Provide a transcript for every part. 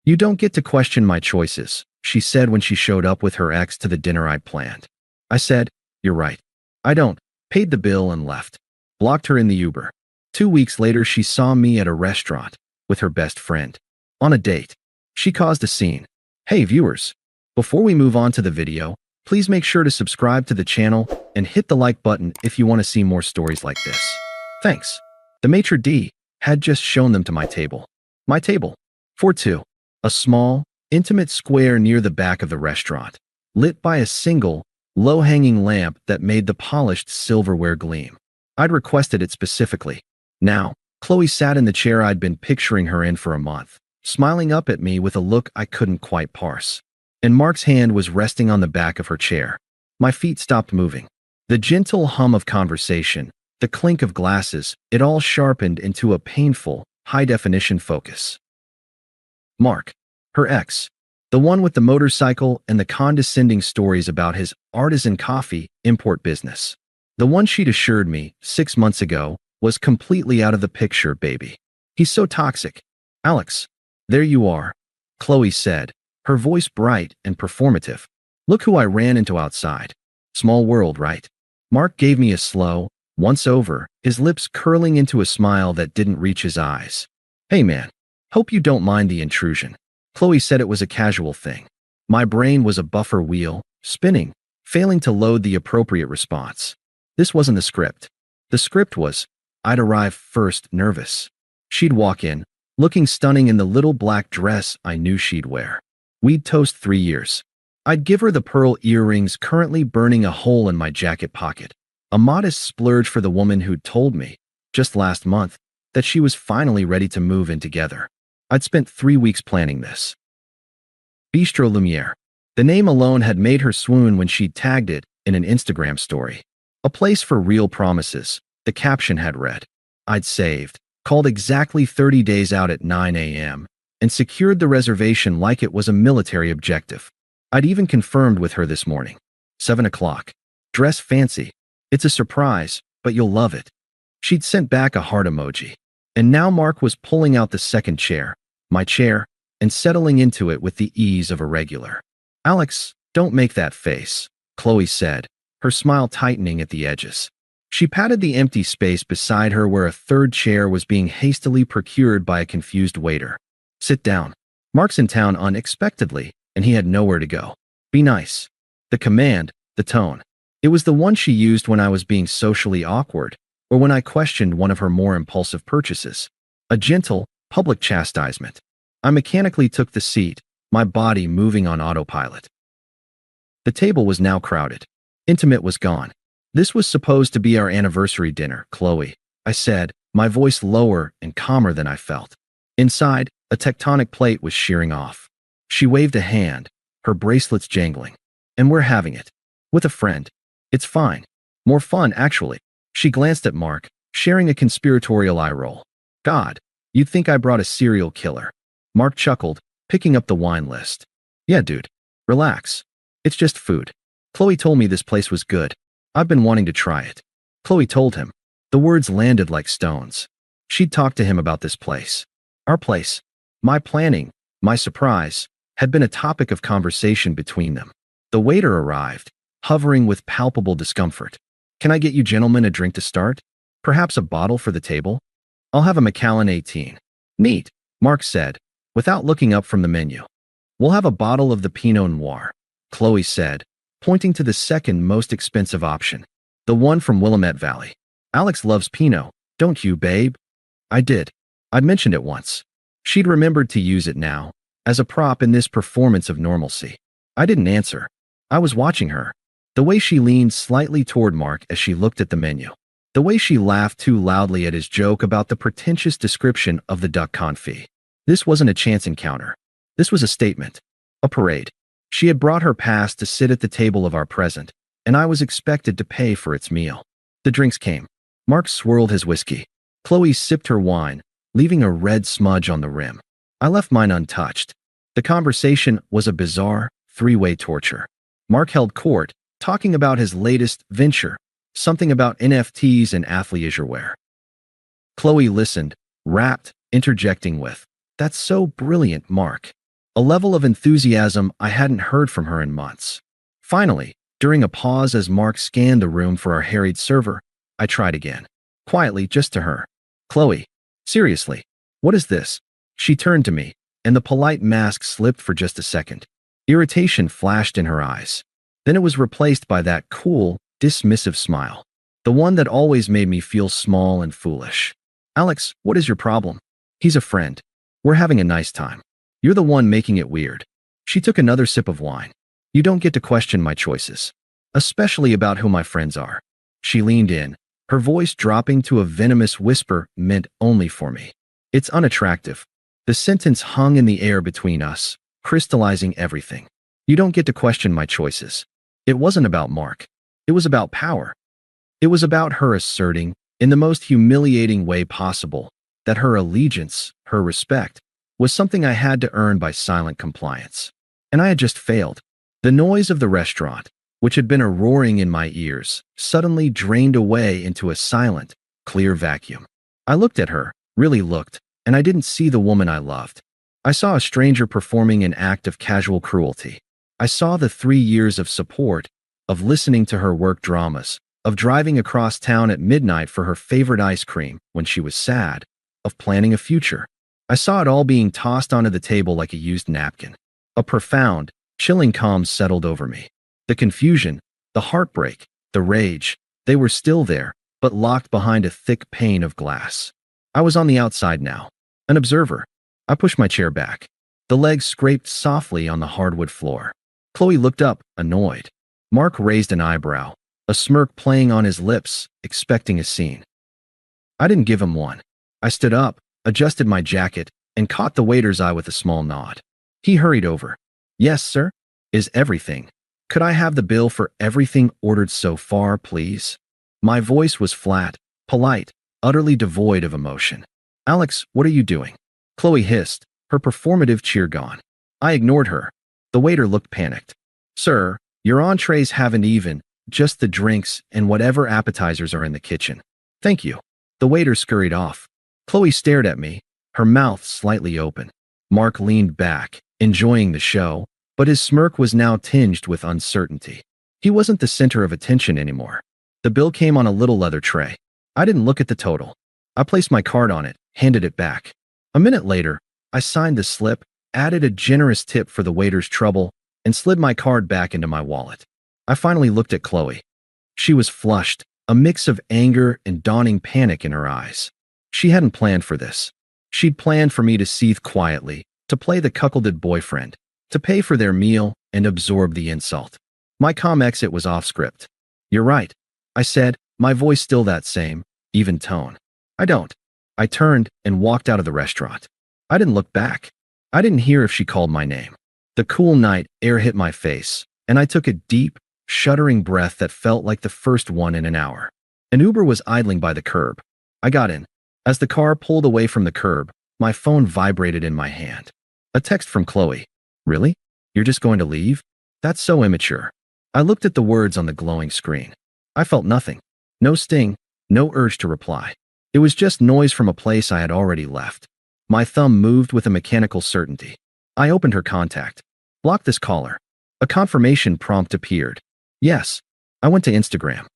"You don't get to question my choices," she said when she showed up with her ex to the dinner I'd planned. I said, "You're right. I don't," paid the bill and left. Blocked her in the Uber. 2 weeks later, she saw me at a restaurant with her best friend. On a date. She caused a scene. Hey viewers, before we move on to the video, please make sure to subscribe to the channel and hit the like button if you want to see more stories like this. Thanks. The maitre d' had just shown them to my table. My table. 4-2. A small, intimate square near the back of the restaurant, lit by a single, low-hanging lamp that made the polished silverware gleam. I'd requested it specifically. Now, Qley sat in the chair I'd been picturing her in for a month, smiling up at me with a look I couldn't quite parse. And Mark's hand was resting on the back of her chair. My feet stopped moving. The gentle hum of conversation, the clink of glasses, it all sharpened into a painful, high-definition focus. Mark, her ex, the one with the motorcycle and the condescending stories about his artisan coffee import business. The one she'd assured me 6 months ago was completely out of the picture, baby. He's so toxic. Alex, there you are, Qley said, her voice bright and performative. Look who I ran into outside. Small world, right? Mark gave me a slow, once over, his lips curling into a smile that didn't reach his eyes. Hey man, hope you don't mind the intrusion. Qley said it was a casual thing. My brain was a buffer wheel, spinning, failing to load the appropriate response. This wasn't the script. The script was, I'd arrive first, nervous. She'd walk in, looking stunning in the little black dress I knew she'd wear. We'd toast 3 years. I'd give her the pearl earrings currently burning a hole in my jacket pocket. A modest splurge for the woman who'd told me, just last month, that she was finally ready to move in together. I'd spent 3 weeks planning this. Bistro Lumiere. The name alone had made her swoon when she'd tagged it in an Instagram story. A place for real promises, the caption had read. I'd saved, called exactly 30 days out at 9 a.m., and secured the reservation like it was a military objective. I'd even confirmed with her this morning. 7 o'clock. Dress fancy. It's a surprise, but you'll love it. She'd sent back a heart emoji. And now Mark was pulling out the second chair, my chair, and settling into it with the ease of a regular. Alex, don't make that face, Qley said, her smile tightening at the edges. She patted the empty space beside her where a third chair was being hastily procured by a confused waiter. Sit down. Mark's in town unexpectedly, and he had nowhere to go. Be nice. The command, the tone. It was the one she used when I was being socially awkward, or when I questioned one of her more impulsive purchases. A gentle, public chastisement. I mechanically took the seat, my body moving on autopilot. The table was now crowded. Intimate was gone. This was supposed to be our anniversary dinner, Qley, I said, my voice lower and calmer than I felt. Inside, a tectonic plate was shearing off. She waved a hand, her bracelets jangling. And we're having it. With a friend. It's fine. More fun, actually. She glanced at Mark, sharing a conspiratorial eye roll. God, you'd think I brought a serial killer. Mark chuckled, picking up the wine list. Yeah, dude. Relax. It's just food. Qley told me this place was good. I've been wanting to try it. Qley told him. The words landed like stones. She'd talked to him about this place. Our place. My planning, my surprise, had been a topic of conversation between them. The waiter arrived, hovering with palpable discomfort. Can I get you gentlemen a drink to start? Perhaps a bottle for the table? I'll have a Macallan 18. Neat, Mark said, without looking up from the menu. We'll have a bottle of the Pinot Noir, Qley said, pointing to the second most expensive option. The one from Willamette Valley. Alex loves Pinot, don't you, babe? I did. I'd mentioned it once. She'd remembered to use it now, as a prop in this performance of normalcy. I didn't answer. I was watching her. The way she leaned slightly toward Mark as she looked at the menu. The way she laughed too loudly at his joke about the pretentious description of the duck confit. This wasn't a chance encounter. This was a statement. A parade. She had brought her past to sit at the table of our present, and I was expected to pay for its meal. The drinks came. Mark swirled his whiskey. Qley sipped her wine, leaving a red smudge on the rim. I left mine untouched. The conversation was a bizarre, three-way torture. Mark held court, talking about his latest venture, something about NFTs and athleisure wear. Qley listened, rapt, interjecting with, "That's so brilliant, Mark. a level of enthusiasm I hadn't heard from her in months. Finally, during a pause as Mark scanned the room for our harried server, I tried again. Quietly, just to her. "Qley, seriously, what is this?" She turned to me, and the polite mask slipped for just a second. Irritation flashed in her eyes. Then it was replaced by that cool, dismissive smile. The one that always made me feel small and foolish. "Alex, what is your problem?" "He's a friend. We're having a nice time. You're the one making it weird." She took another sip of wine. "You don't get to question my choices. Especially about who my friends are." She leaned in, her voice dropping to a venomous whisper meant only for me. "It's unattractive." The sentence hung in the air between us, crystallizing everything. "You don't get to question my choices." It wasn't about Mark. It was about power. It was about her asserting, in the most humiliating way possible, that her allegiance, her respect, was something I had to earn by silent compliance. And I had just failed. The noise of the restaurant, which had been a roaring in my ears, suddenly drained away into a silent, clear vacuum. I looked at her, really looked, and I didn't see the woman I loved. I saw a stranger performing an act of casual cruelty. I saw the 3 years of support, of listening to her work dramas, of driving across town at midnight for her favorite ice cream when she was sad, of planning a future. I saw it all being tossed onto the table like a used napkin. A profound, chilling calm settled over me. The confusion, the heartbreak, the rage, they were still there, but locked behind a thick pane of glass. I was on the outside now, an observer. I pushed my chair back. The legs scraped softly on the hardwood floor. Qley looked up, annoyed. Mark raised an eyebrow, a smirk playing on his lips, expecting a scene. I didn't give him one. I stood up, adjusted my jacket, and caught the waiter's eye with a small nod. He hurried over. "Yes, sir? Is everything? Could I have the bill for everything ordered so far, please?" My voice was flat, polite, utterly devoid of emotion. "Alex, what are you doing?" Qley hissed, her performative cheer gone. I ignored her. The waiter looked panicked. "Sir, your entrees haven't even, just the drinks and whatever appetizers are in the kitchen." "Thank you." The waiter scurried off. Qley stared at me, her mouth slightly open. Mark leaned back, enjoying the show, but his smirk was now tinged with uncertainty. He wasn't the center of attention anymore. The bill came on a little leather tray. I didn't look at the total. I placed my card on it, handed it back. A minute later, I signed the slip, added a generous tip for the waiter's trouble, and slid my card back into my wallet. I finally looked at Qley. She was flushed, a mix of anger and dawning panic in her eyes. She hadn't planned for this. She'd planned for me to seethe quietly, to play the cuckolded boyfriend, to pay for their meal and absorb the insult. My calm exit was off script. "You're right," I said, my voice still that same, even tone. "I don't." I turned and walked out of the restaurant. I didn't look back. I didn't hear if she called my name. The cool night air hit my face, and I took a deep, shuddering breath that felt like the first one in an hour. An Uber was idling by the curb. I got in. As the car pulled away from the curb, my phone vibrated in my hand. A text from Qley. "Really? You're just going to leave? That's so immature." I looked at the words on the glowing screen. I felt nothing. No sting, no urge to reply. It was just noise from a place I had already left. My thumb moved with a mechanical certainty. I opened her contact. "Block this caller." A confirmation prompt appeared. Yes. I went to Instagram.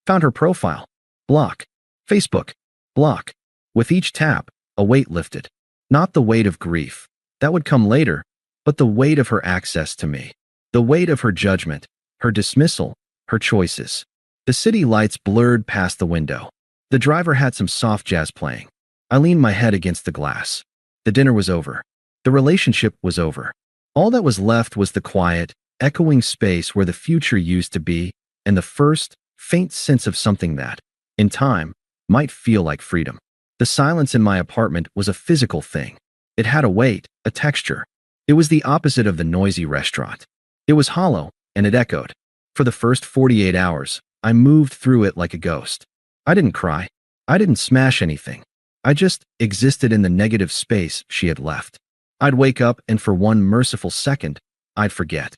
Found her profile. Block. Facebook. Block. With each tap, a weight lifted. Not the weight of grief. That would come later, but the weight of her access to me. The weight of her judgment, her dismissal, her choices. The city lights blurred past the window. The driver had some soft jazz playing. I leaned my head against the glass. The dinner was over. The relationship was over. All that was left was the quiet, echoing space where the future used to be, and the first, faint sense of something that, in time, might feel like freedom. The silence in my apartment was a physical thing. It had a weight, a texture. It was the opposite of the noisy restaurant. It was hollow, and it echoed. For the first 48 hours, I moved through it like a ghost. I didn't cry. I didn't smash anything. I just existed in the negative space she had left. I'd wake up and for one merciful second, I'd forget.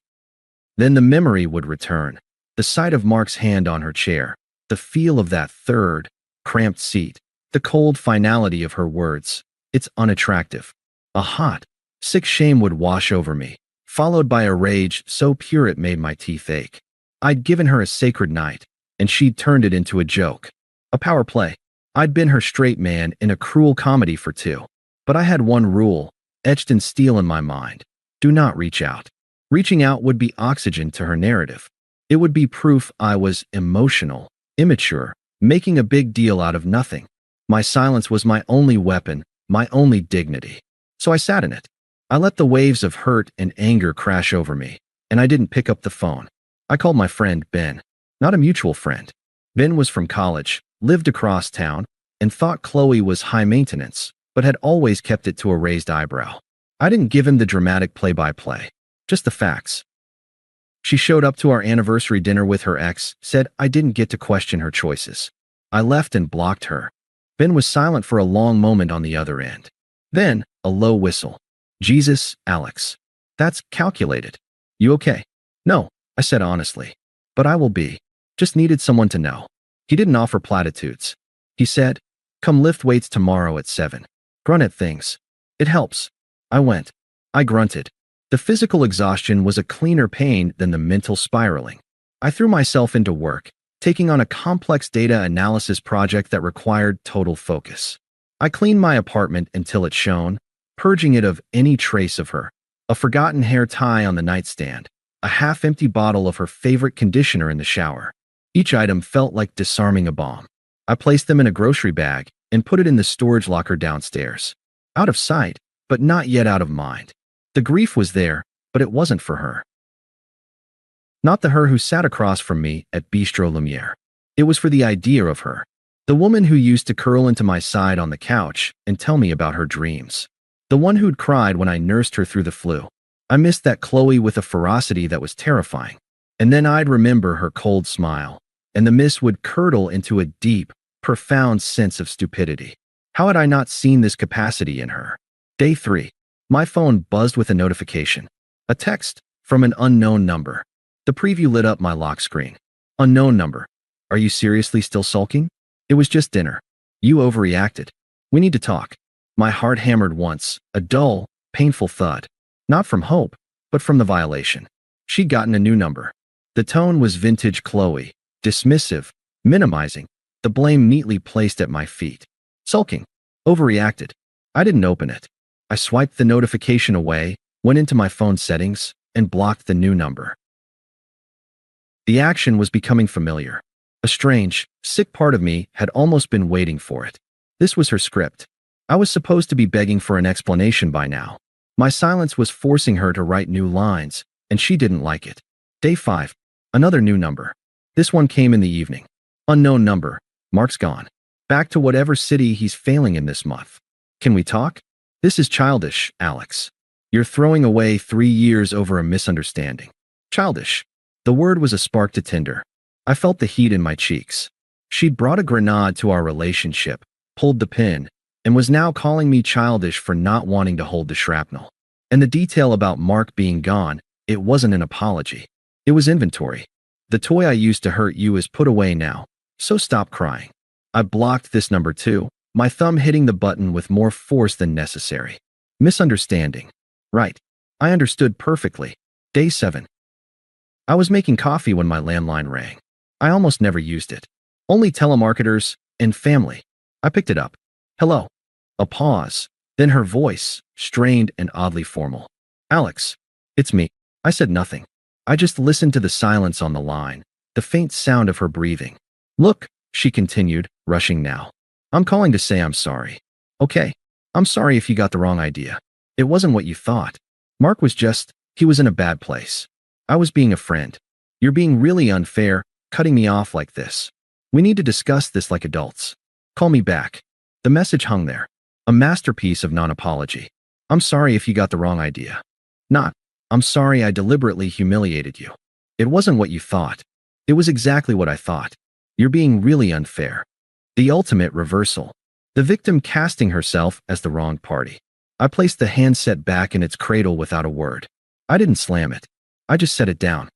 Then the memory would return. The sight of Mark's hand on her chair, the feel of that third, cramped seat, the cold finality of her words. "It's unattractive." A hot, Sick shame would wash over me, followed by a rage so pure it made my teeth ache. I'd given her a sacred night, and she'd turned it into a joke. A power play. I'd been her straight man in a cruel comedy for two. But I had one rule, etched in steel in my mind. Do not reach out. Reaching out would be oxygen to her narrative. It would be proof I was emotional, immature, making a big deal out of nothing. My silence was my only weapon, my only dignity. So I sat in it. I let the waves of hurt and anger crash over me, and I didn't pick up the phone. I called my friend Ben, not a mutual friend. Ben was from college, lived across town, and thought Qley was high maintenance, but had always kept it to a raised eyebrow. I didn't give him the dramatic play-by-play, just the facts. She showed up to our anniversary dinner with her ex, said I didn't get to question her choices. I left and blocked her. Ben was silent for a long moment on the other end. Then, a low whistle. Jesus, Alex. That's calculated. You okay? No, I said honestly. But I will be. Just needed someone to know. He didn't offer platitudes. He said, come lift weights tomorrow at 7. Grunt at things. It helps. I went. I grunted. The physical exhaustion was a cleaner pain than the mental spiraling. I threw myself into work, taking on a complex data analysis project that required total focus. I cleaned my apartment until it shone, purging it of any trace of her. A forgotten hair tie on the nightstand, a half-empty bottle of her favorite conditioner in the shower. Each item felt like disarming a bomb. I placed them in a grocery bag and put it in the storage locker downstairs. Out of sight, but not yet out of mind. The grief was there, but it wasn't for her. Not the her who sat across from me at Bistro Lumiere. It was for the idea of her. The woman who used to curl into my side on the couch and tell me about her dreams. The one who'd cried when I nursed her through the flu. I missed that Qley with a ferocity that was terrifying. And then I'd remember her cold smile, and the mist would curdle into a deep, profound sense of stupidity. How had I not seen this capacity in her? Day 3. My phone buzzed with a notification. A text from an unknown number. The preview lit up my lock screen. Unknown number. Are you seriously still sulking? It was just dinner. You overreacted. We need to talk. My heart hammered once, a dull, painful thud. Not from hope, but from the violation. She'd gotten a new number. The tone was vintage Qley, dismissive, minimizing, the blame neatly placed at my feet. Sulking. Overreacted. I didn't open it. I swiped the notification away, went into my phone settings, and blocked the new number. The action was becoming familiar. A strange, sick part of me had almost been waiting for it. This was her script. I was supposed to be begging for an explanation by now. My silence was forcing her to write new lines, and she didn't like it. Day 5. Another new number. This one came in the evening. Unknown number. Mark's gone. Back to whatever city he's failing in this month. Can we talk? This is childish, Alex. You're throwing away 3 years over a misunderstanding. Childish. The word was a spark to tinder. I felt the heat in my cheeks. She'd brought a grenade to our relationship, pulled the pin, and was now calling me childish for not wanting to hold the shrapnel. And the detail about Mark being gone, it wasn't an apology. It was inventory. The toy I used to hurt you is put away now, so stop crying. I blocked this number too, my thumb hitting the button with more force than necessary. Misunderstanding. Right. I understood perfectly. Day 7. I was making coffee when my landline rang. I almost never used it. Only telemarketers and family. I picked it up. Hello. A pause. Then her voice, strained and oddly formal. Alex. It's me. I said nothing. I just listened to the silence on the line, the faint sound of her breathing. Look, she continued, rushing now. I'm calling to say I'm sorry. Okay. I'm sorry if you got the wrong idea. It wasn't what you thought. Mark was he was in a bad place. I was being a friend. You're being really unfair, cutting me off like this. We need to discuss this like adults. Call me back. The message hung there. A masterpiece of non-apology. I'm sorry if you got the wrong idea. Not, I'm sorry I deliberately humiliated you. It wasn't what you thought. It was exactly what I thought. You're being really unfair. The ultimate reversal. The victim casting herself as the wronged party. I placed the handset back in its cradle without a word. I didn't slam it. I just set it down.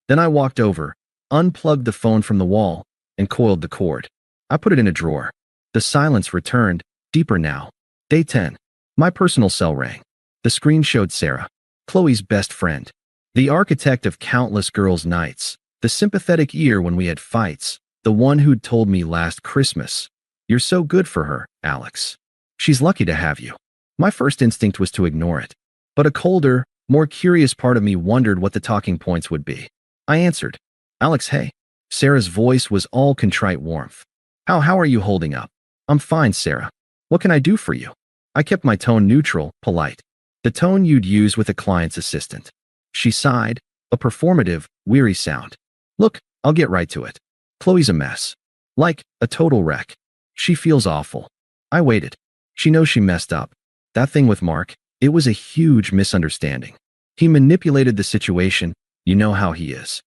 Then I walked over, unplugged the phone from the wall, and coiled the cord. I put it in a drawer. The silence returned, deeper now. Day 10. My personal cell rang. The screen showed Sarah, Chloe's best friend, the architect of countless girls' nights, the sympathetic ear when we had fights, the one who'd told me last Christmas, "You're so good for her, Alex. She's lucky to have you." My first instinct was to ignore it, but a colder, more curious part of me wondered what the talking points would be. I answered, "Alex, hey." Sarah's voice was all contrite warmth. How are you holding up?" "I'm fine, Sarah. What can I do for you?" I kept my tone neutral, polite, the tone you'd use with a client's assistant. She sighed, a performative, weary sound. "Look, I'll get right to it. Chloe's a mess. Like, a total wreck. She feels awful." I waited. She knows she messed up. That thing with Mark, it was a huge misunderstanding. He manipulated the situation. You know how he is.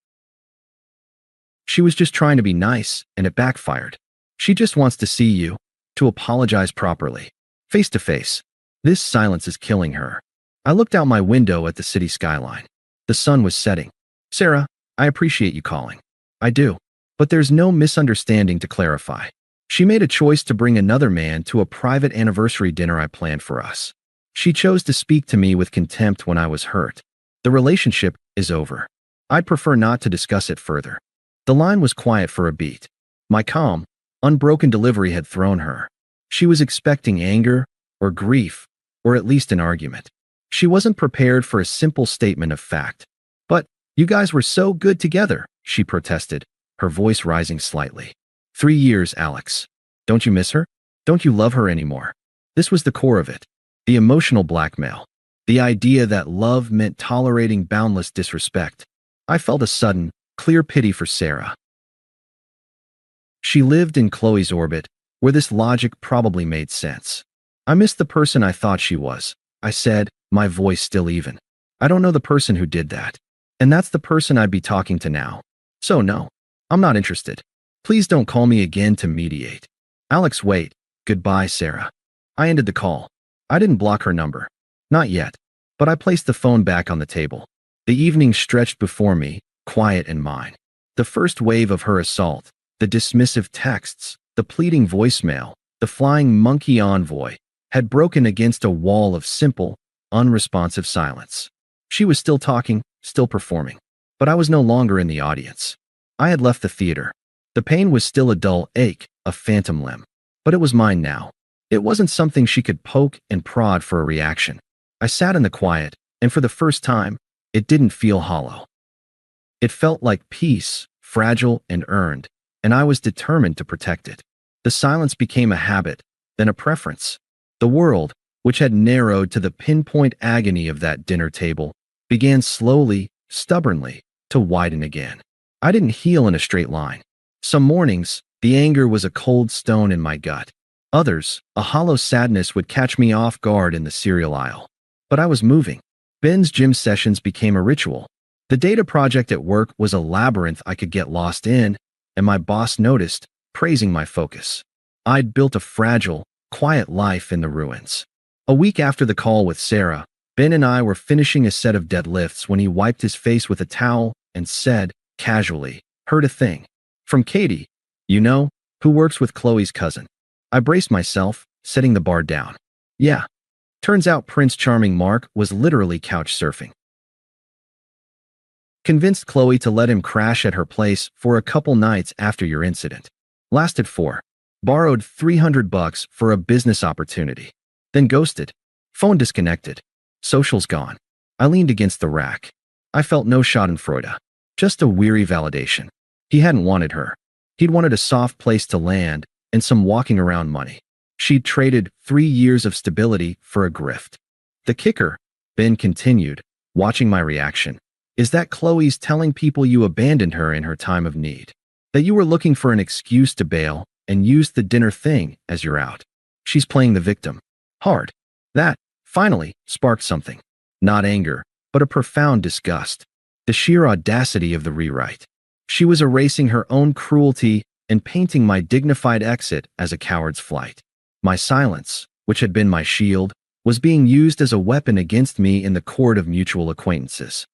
She was just trying to be nice, and it backfired. She just wants to see you, to apologize properly, face to face. This silence is killing her. I looked out my window at the city skyline. The sun was setting. "Sarah, I appreciate you calling." "I do. But there's no misunderstanding to clarify. She made a choice to bring another man to a private anniversary dinner I planned for us. She chose to speak to me with contempt when I was hurt. The relationship is over. I'd prefer not to discuss it further." The line was quiet for a beat. My calm, unbroken delivery had thrown her. She was expecting anger, or grief, or at least an argument. She wasn't prepared for a simple statement of fact. "But, you guys were so good together," she protested, her voice rising slightly. 3 years, Alex. Don't you miss her? Don't you love her anymore?" This was the core of it. The emotional blackmail. The idea that love meant tolerating boundless disrespect. I felt a sudden, clear pity for Sarah. She lived in Chloe's orbit, where this logic probably made sense. "I miss the person I thought she was," I said, my voice still even. "I don't know the person who did that. And that's the person I'd be talking to now. So no, I'm not interested. Please don't call me again to mediate." "Alex, wait. Goodbye, Sarah." I ended the call. I didn't block her number. Not yet. But I placed the phone back on the table. The evening stretched before me, quiet and mine. The first wave of her assault, the dismissive texts, the pleading voicemail, the flying monkey envoy, had broken against a wall of simple, unresponsive silence. She was still talking, still performing. But I was no longer in the audience. I had left the theater. The pain was still a dull ache, a phantom limb. But it was mine now. It wasn't something she could poke and prod for a reaction. I sat in the quiet, and for the first time, it didn't feel hollow. It felt like peace, fragile and earned, and I was determined to protect it. The silence became a habit, then a preference. The world, which had narrowed to the pinpoint agony of that dinner table, began slowly, stubbornly, to widen again. I didn't heal in a straight line. Some mornings, the anger was a cold stone in my gut. Others, a hollow sadness would catch me off guard in the cereal aisle. But I was moving. Ben's gym sessions became a ritual. The data project at work was a labyrinth I could get lost in, and my boss noticed, praising my focus. I'd built a fragile, quiet life in the ruins. A week after the call with Sarah, Ben and I were finishing a set of deadlifts when he wiped his face with a towel and said, casually, "Heard a thing from Katie, you know, who works with Chloe's cousin." I braced myself, setting the bar down. "Yeah. Turns out Prince Charming Mark was literally couch surfing. Convinced Qley to let him crash at her place for a couple nights after your incident. Lasted 4. Borrowed $300 for a business opportunity. Then ghosted. Phone disconnected. Socials gone." I leaned against the rack. I felt no schadenfreude. Just a weary validation. He hadn't wanted her. He'd wanted a soft place to land and some walking around money. She'd traded 3 years of stability for a grift. The kicker, Ben continued, watching my reaction, is that Chloe's telling people you abandoned her in her time of need. That you were looking for an excuse to bail and used the dinner thing as your out. She's playing the victim. Hard. That, finally, sparked something. Not anger, but a profound disgust. The sheer audacity of the rewrite. She was erasing her own cruelty and painting my dignified exit as a coward's flight. My silence, which had been my shield, was being used as a weapon against me in the court of mutual acquaintances.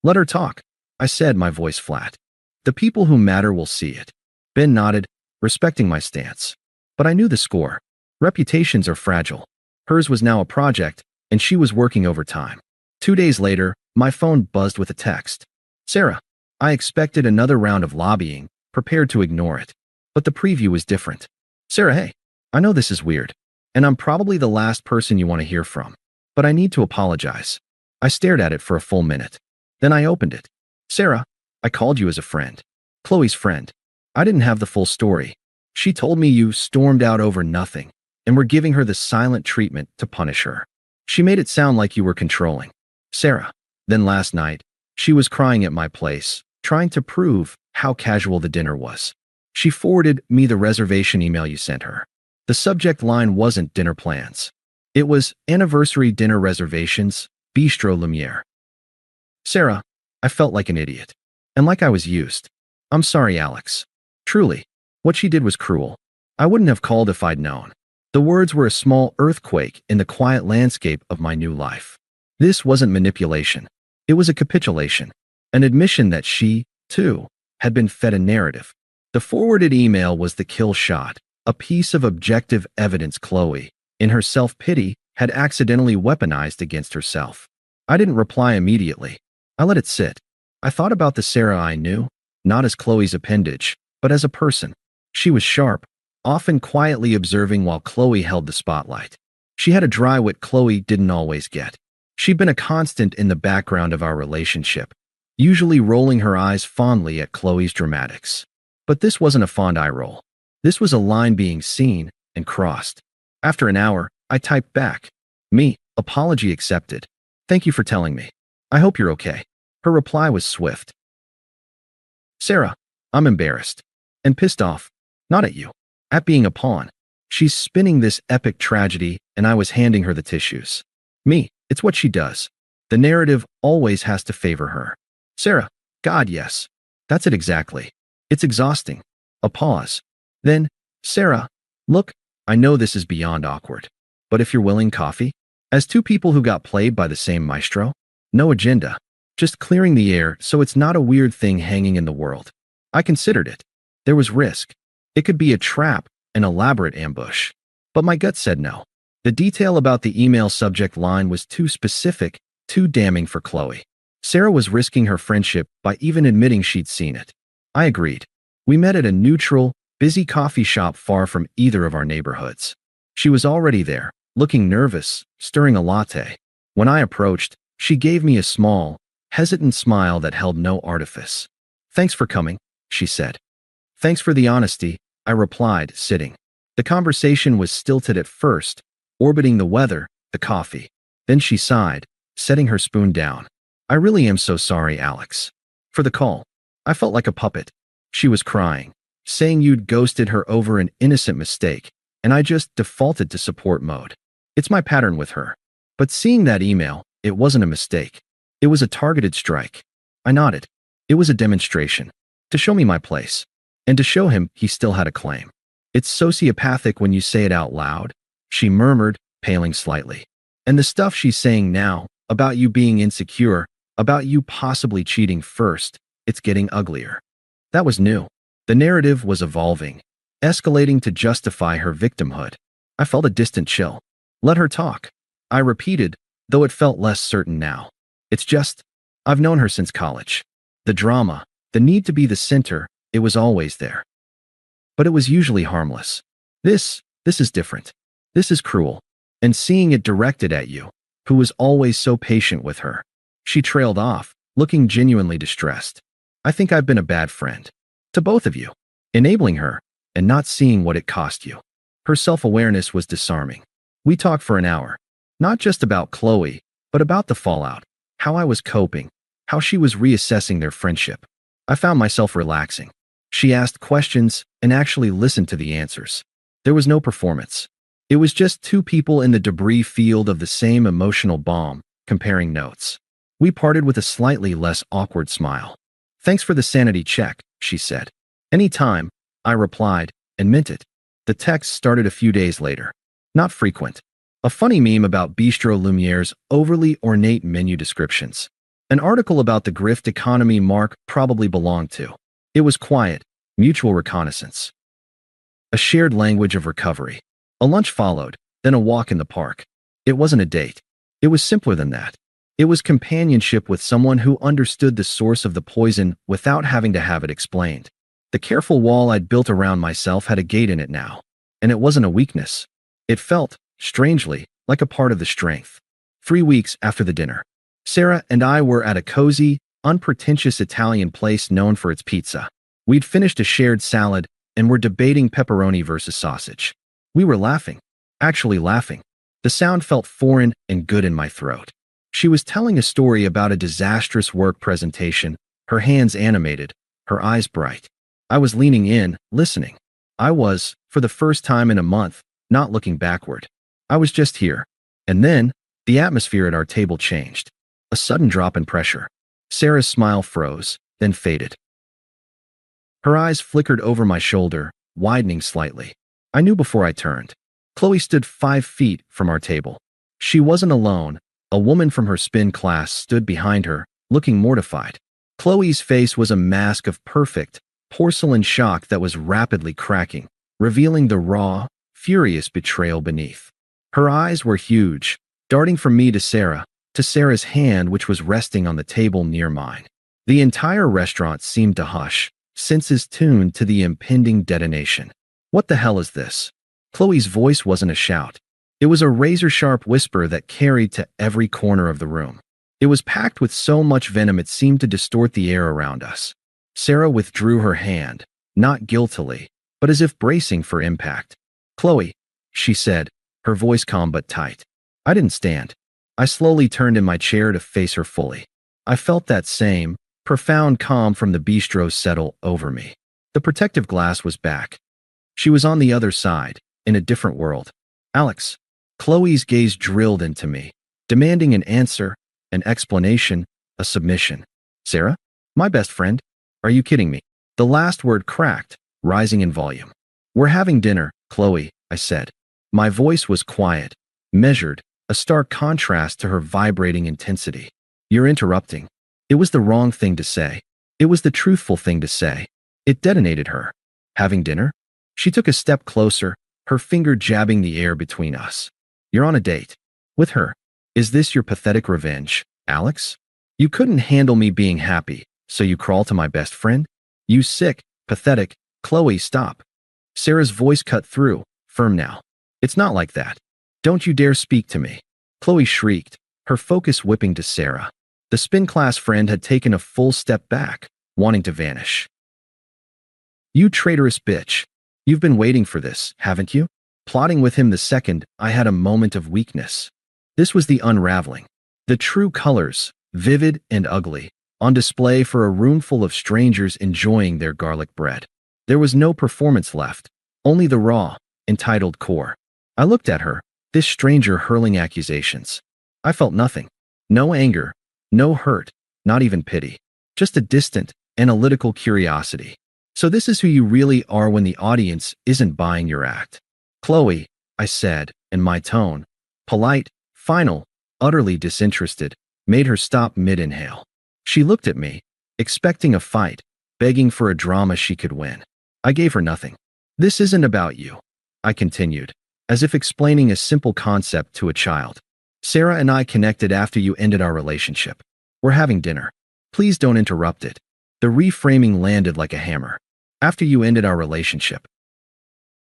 "Let her talk," I said, my voice flat. "The people who matter will see it." Ben nodded, respecting my stance. But I knew the score. Reputations are fragile. Hers was now a project, and she was working overtime. 2 days later, my phone buzzed with a text. Sarah, I expected another round of lobbying, prepared to ignore it. But the preview was different. Sarah, hey, I know this is weird, and I'm probably the last person you want to hear from, but I need to apologize. I stared at it for a full minute. Then I opened it. Sarah, I called you as a friend. Qley's friend. I didn't have the full story. She told me you stormed out over nothing and were giving her the silent treatment to punish her. She made it sound like you were controlling. Sarah. Then last night, she was crying at my place, trying to prove how casual the dinner was. She forwarded me the reservation email you sent her. The subject line wasn't dinner plans. It was anniversary dinner reservations, Bistro Lumiere. Sarah, I felt like an idiot. And like I was used. I'm sorry, Alex. Truly, what she did was cruel. I wouldn't have called if I'd known. The words were a small earthquake in the quiet landscape of my new life. This wasn't manipulation. It was a capitulation. An admission that she, too, had been fed a narrative. The forwarded email was the kill shot, a piece of objective evidence Qley, in her self-pity, had accidentally weaponized against herself. I didn't reply immediately. I let it sit. I thought about the Sarah I knew, not as Qley's appendage, but as a person. She was sharp, often quietly observing while Qley held the spotlight. She had a dry wit Qley didn't always get. She'd been a constant in the background of our relationship, usually rolling her eyes fondly at Qley's dramatics. But this wasn't a fond eye roll. This was a line being seen and crossed. After an hour, I typed back. Me, apology accepted. Thank you for telling me. I hope you're okay. Her reply was swift. Sarah, I'm embarrassed. And pissed off. Not at you. At being a pawn. She's spinning this epic tragedy, and I was handing her the tissues. Me, it's what she does. The narrative always has to favor her. Sarah, God, yes. That's it exactly. It's exhausting. A pause. Then, Sarah, look, I know this is beyond awkward. But if you're willing, coffee? As two people who got played by the same maestro? No agenda. Just clearing the air so it's not a weird thing hanging in the world. I considered it. There was risk. It could be a trap, an elaborate ambush. But my gut said no. The detail about the email subject line was too specific, too damning for Qley. Sarah was risking her friendship by even admitting she'd seen it. I agreed. We met at a neutral, busy coffee shop far from either of our neighborhoods. She was already there, looking nervous, stirring a latte. When I approached, she gave me a small, hesitant smile that held no artifice. Thanks for coming, she said. Thanks for the honesty, I replied, sitting. The conversation was stilted at first, orbiting the weather, the coffee. Then she sighed, setting her spoon down. I really am so sorry, Alex. For the call. I felt like a puppet. She was crying, saying you'd ghosted her over an innocent mistake, and I just defaulted to support mode. It's my pattern with her. But seeing that email, it wasn't a mistake. It was a targeted strike. I nodded. It was a demonstration. To show me my place. And to show him he still had a claim. It's sociopathic when you say it out loud, she murmured, paling slightly. And the stuff she's saying now, about you being insecure, about you possibly cheating first, it's getting uglier. That was new. The narrative was evolving, escalating to justify her victimhood. I felt a distant chill. Let her talk. I repeated, though it felt less certain now. It's just, I've known her since college. The drama, the need to be the center, it was always there. But it was usually harmless. This is different. This is cruel. And seeing it directed at you, who was always so patient with her. She trailed off, looking genuinely distressed. I think I've been a bad friend. To both of you. Enabling her, and not seeing what it cost you. Her self-awareness was disarming. We talked for an hour. Not just about Qley, but about the fallout. How I was coping. How she was reassessing their friendship. I found myself relaxing. She asked questions and actually listened to the answers. There was no performance. It was just two people in the debris field of the same emotional bomb, comparing notes. We parted with a slightly less awkward smile. Thanks for the sanity check, she said. Any time, I replied, and meant it. The text started a few days later. Not frequent. A funny meme about Bistro Lumiere's overly ornate menu descriptions. An article about the grift economy Mark probably belonged to. It was quiet, mutual reconnaissance. A shared language of recovery. A lunch followed, then a walk in the park. It wasn't a date. It was simpler than that. It was companionship with someone who understood the source of the poison without having to have it explained. The careful wall I'd built around myself had a gate in it now. And it wasn't a weakness. It felt, strangely, like a part of the strength. 3 weeks after the dinner, Sarah and I were at a cozy, unpretentious Italian place known for its pizza. We'd finished a shared salad and were debating pepperoni versus sausage. We were laughing. Actually laughing. The sound felt foreign and good in my throat. She was telling a story about a disastrous work presentation, her hands animated, her eyes bright. I was leaning in, listening. I was, for the first time in a month, not looking backward. I was just here. And then, the atmosphere at our table changed. A sudden drop in pressure. Sarah's smile froze, then faded. Her eyes flickered over my shoulder, widening slightly. I knew before I turned. Qley stood 5 feet from our table. She wasn't alone. A woman from her spin class stood behind her, looking mortified. Qley's face was a mask of perfect, porcelain shock that was rapidly cracking, revealing the raw, furious betrayal beneath. Her eyes were huge, darting from me to Sarah's hand which was resting on the table near mine. The entire restaurant seemed to hush, senses tuned to the impending detonation. What the hell is this? Qley's voice wasn't a shout. It was a razor-sharp whisper that carried to every corner of the room. It was packed with so much venom it seemed to distort the air around us. Sarah withdrew her hand, not guiltily, but as if bracing for impact. "Qley," she said, her voice calm but tight. I didn't stand. I slowly turned in my chair to face her fully. I felt that same, profound calm from the bistro settle over me. The protective glass was back. She was on the other side, in a different world. "Alex." Qley's gaze drilled into me, demanding an answer, an explanation, a submission. "Sarah? My best friend? Are you kidding me?" The last word cracked, rising in volume. "We're having dinner, Qley," I said. My voice was quiet, measured, a stark contrast to her vibrating intensity. "You're interrupting." It was the wrong thing to say. It was the truthful thing to say. It detonated her. "Having dinner?" She took a step closer, her finger jabbing the air between us. "You're on a date. With her. Is this your pathetic revenge, Alex? You couldn't handle me being happy, so you crawl to my best friend? You sick, pathetic." "Qley, stop." Sarah's voice cut through, firm now. "It's not like that. Don't you dare speak to me." Qley shrieked, her focus whipping to Sarah. The spin class friend had taken a full step back, wanting to vanish. "You traitorous bitch. You've been waiting for this, haven't you?" Plotting with him the second, I had a moment of weakness. This was the unraveling. The true colors, vivid and ugly, on display for a room full of strangers enjoying their garlic bread. There was no performance left, only the raw, entitled core. I looked at her, this stranger hurling accusations. I felt nothing. No anger, no hurt, not even pity. Just a distant, analytical curiosity. "So this is who you really are when the audience isn't buying your act." "Qley," I said, and my tone, polite, final, utterly disinterested, made her stop mid-inhale. She looked at me, expecting a fight, begging for a drama she could win. I gave her nothing. "This isn't about you," I continued, as if explaining a simple concept to a child. "Sarah and I connected after you ended our relationship. We're having dinner. Please don't interrupt it." The reframing landed like a hammer. "After you ended our relationship."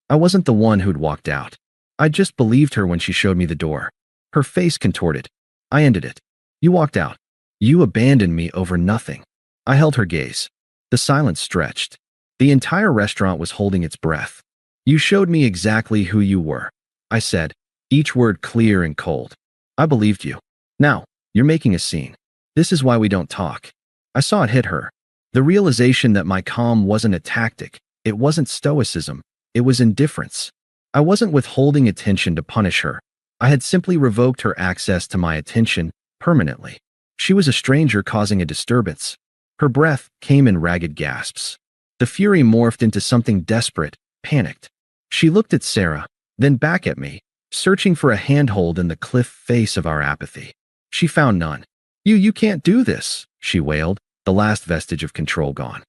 I wasn't the one who'd walked out. I just believed her when she showed me the door. Her face contorted. "I ended it. You walked out. You abandoned me over nothing." I held her gaze. The silence stretched. The entire restaurant was holding its breath. "You showed me exactly who you were," I said, each word clear and cold. "I believed you. Now, you're making a scene. This is why we don't talk." I saw it hit her. The realization that my calm wasn't a tactic. It wasn't stoicism. It was indifference. I wasn't withholding attention to punish her. I had simply revoked her access to my attention permanently. She was a stranger causing a disturbance. Her breath came in ragged gasps. The fury morphed into something desperate, panicked. She looked at Sarah, then back at me, searching for a handhold in the cliff face of our apathy. She found none. You can't do this," she wailed, the last vestige of control gone.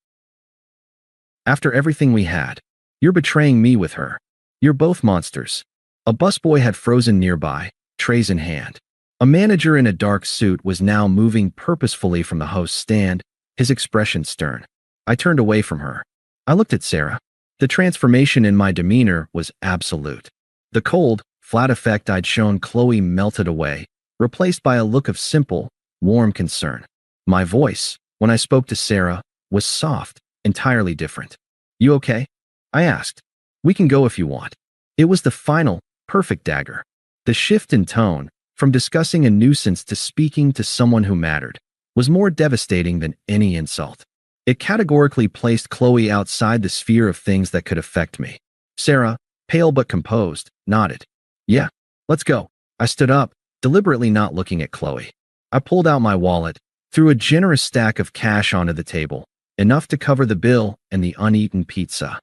"After everything we had, you're betraying me with her. You're both monsters." A busboy had frozen nearby, trays in hand. A manager in a dark suit was now moving purposefully from the host's stand, his expression stern. I turned away from her. I looked at Sarah. The transformation in my demeanor was absolute. The cold, flat effect I'd shown Qley melted away, replaced by a look of simple, warm concern. My voice, when I spoke to Sarah, was soft, entirely different. "You okay?" I asked. "We can go if you want." It was the final, perfect dagger. The shift in tone, from discussing a nuisance to speaking to someone who mattered, was more devastating than any insult. It categorically placed Qley outside the sphere of things that could affect me. Sarah, pale but composed, nodded. "Yeah, let's go." I stood up, deliberately not looking at Qley. I pulled out my wallet, threw a generous stack of cash onto the table, enough to cover the bill and the uneaten pizza.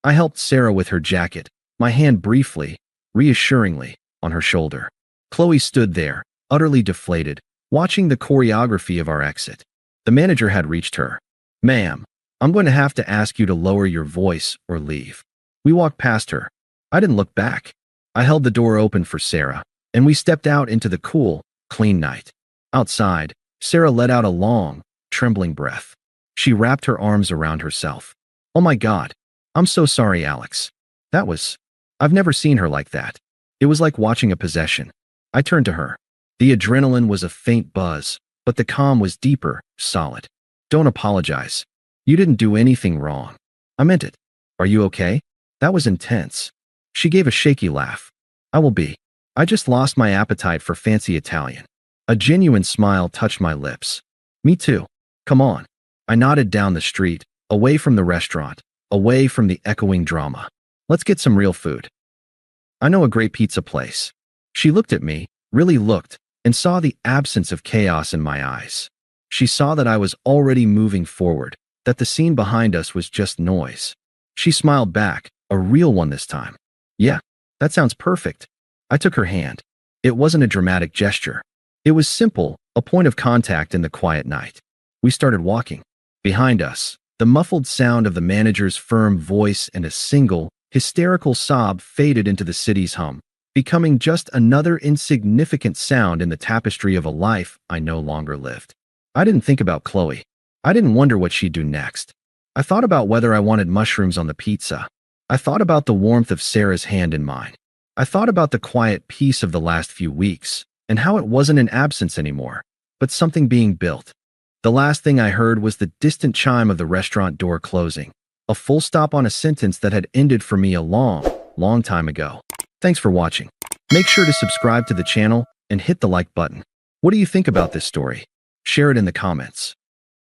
I helped Sarah with her jacket, my hand briefly, reassuringly, on her shoulder. Qley stood there, utterly deflated, watching the choreography of our exit. The manager had reached her. "Ma'am, I'm going to have to ask you to lower your voice or leave." We walked past her. I didn't look back. I held the door open for Sarah, and we stepped out into the cool, clean night. Outside, Sarah let out a long, trembling breath. She wrapped her arms around herself. "Oh my God. I'm so sorry, Alex." I've never seen her like that. It was like watching a possession. I turned to her. The adrenaline was a faint buzz, but the calm was deeper, solid. "Don't apologize. You didn't do anything wrong." "I meant it. Are you okay?" That was intense. She gave a shaky laugh. "I will be. I just lost my appetite for fancy Italian." A genuine smile touched my lips. "Me too. Come on." I nodded down the street, away from the restaurant, away from the echoing drama. "Let's get some real food. I know a great pizza place." She looked at me, really looked, and saw the absence of chaos in my eyes. She saw that I was already moving forward, that the scene behind us was just noise. She smiled back, a real one this time. "Yeah, that sounds perfect." I took her hand. It wasn't a dramatic gesture. It was simple, a point of contact in the quiet night. We started walking. Behind us, the muffled sound of the manager's firm voice and a single, hysterical sob faded into the city's hum, becoming just another insignificant sound in the tapestry of a life I no longer lived. I didn't think about Qley. I didn't wonder what she'd do next. I thought about whether I wanted mushrooms on the pizza. I thought about the warmth of Sarah's hand in mine. I thought about the quiet peace of the last few weeks, and how it wasn't an absence anymore, but something being built. The last thing I heard was the distant chime of the restaurant door closing, a full stop on a sentence that had ended for me a long, long time ago. Thanks for watching. Make sure to subscribe to the channel and hit the like button. What do you think about this story? Share it in the comments.